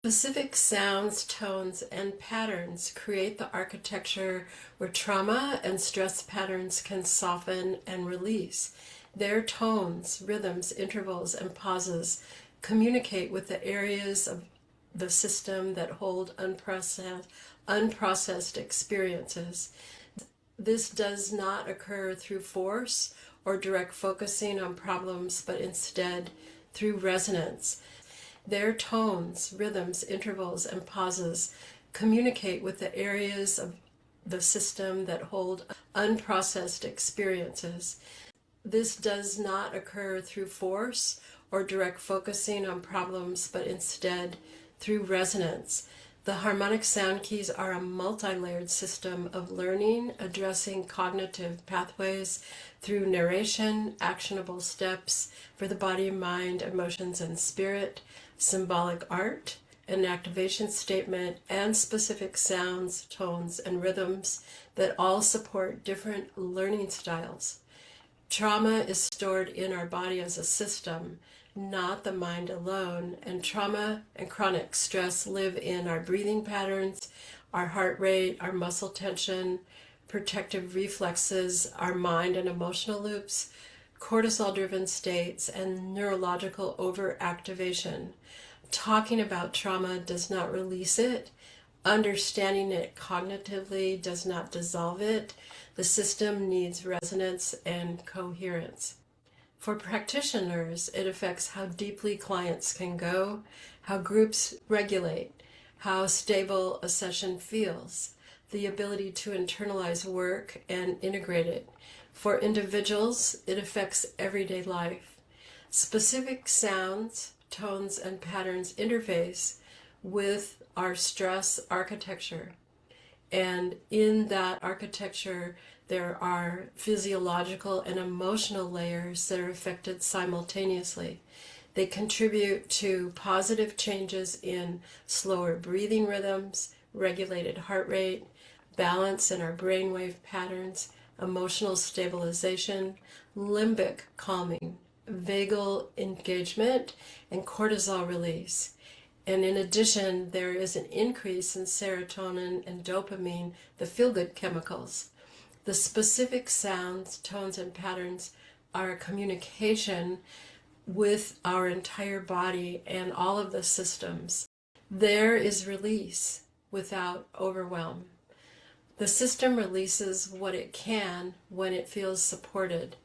Specific sounds, tones, and patterns create the architecture where trauma and stress patterns can soften and release. Their tones, rhythms, intervals, and pauses communicate with the areas of the system that hold unprocessed experiences. This does not occur through force or direct focusing on problems, but instead through resonance. Their tones, rhythms, intervals, and pauses communicate with the areas of the system that hold unprocessed experiences. This does not occur through force or direct focusing on problems, but instead through resonance. The harmonic sound keys are a multi-layered system of learning, addressing cognitive pathways through narration, actionable steps for the body, mind, emotions, and spirit, symbolic art, an activation statement, and specific sounds, tones, and rhythms that all support different learning styles. Trauma is stored in our body as a system, not the mind alone, and trauma and chronic stress live in our breathing patterns, our heart rate, our muscle tension, protective reflexes, our mind and emotional loops, cortisol-driven states, and neurological overactivation. Talking about trauma does not release it. Understanding it cognitively does not dissolve it. The system needs resonance and coherence. For practitioners, it affects how deeply clients can go, how groups regulate, how stable a session feels, the ability to internalize work and integrate it. For individuals, it affects everyday life. Specific sounds, tones, and patterns interface with our stress architecture. And in that architecture, there are physiological and emotional layers that are affected simultaneously. They contribute to positive changes in slower breathing rhythms, regulated heart rate, balance in our brainwave patterns, emotional stabilization, limbic calming, vagal engagement, and cortisol release. And in addition, there is an increase in serotonin and dopamine, the feel-good chemicals. The specific sounds, tones, and patterns are a communication with our entire body and all of the systems. There is release without overwhelm. The system releases what it can when it feels supported.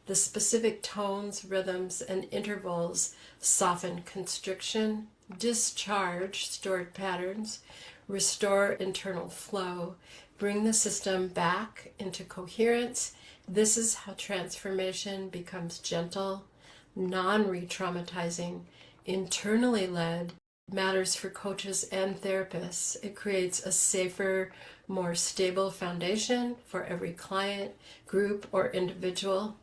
The specific tones, rhythms, and intervals soften constriction, discharge stored patterns, restore internal flow, bring the system back into coherence. This is how transformation becomes gentle, non-re-traumatizing, internally led, matters for coaches and therapists. It creates a safer, more stable foundation for every client, group, or individual.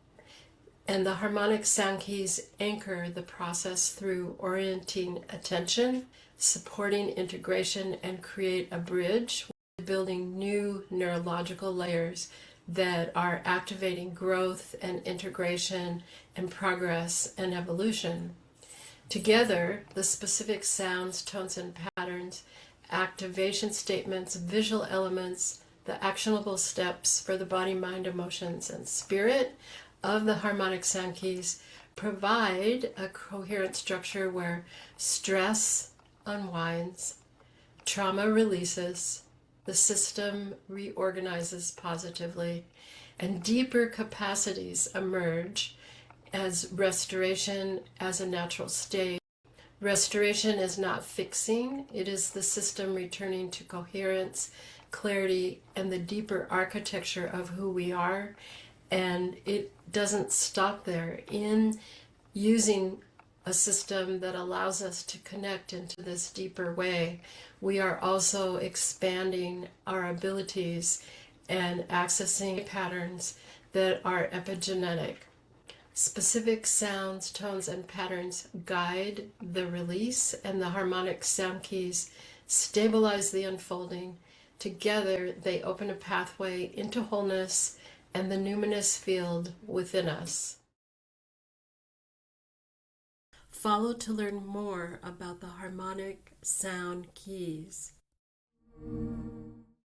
And the harmonic sound keys anchor the process through orienting attention, supporting integration, and create a bridge, building new neurological layers that are activating growth and integration and progress and evolution. Together, the specific sounds, tones, and patterns, activation statements, visual elements, the actionable steps for the body, mind, emotions, and spirit of the harmonic sound keys provide a coherent structure where stress unwinds, trauma releases, the system reorganizes positively, and deeper capacities emerge as restoration as a natural state. Restoration is not fixing, it is the system returning to coherence, clarity, and the deeper architecture of who we are. And it doesn't stop there. In using a system that allows us to connect into this deeper way, we are also expanding our abilities and accessing patterns that are epigenetic. Specific sounds, tones, and patterns guide the release, and the harmonic sound keys stabilize the unfolding. Together, they open a pathway into wholeness and the numinous field within us. Follow to learn more about the Harmonic Sound Keys.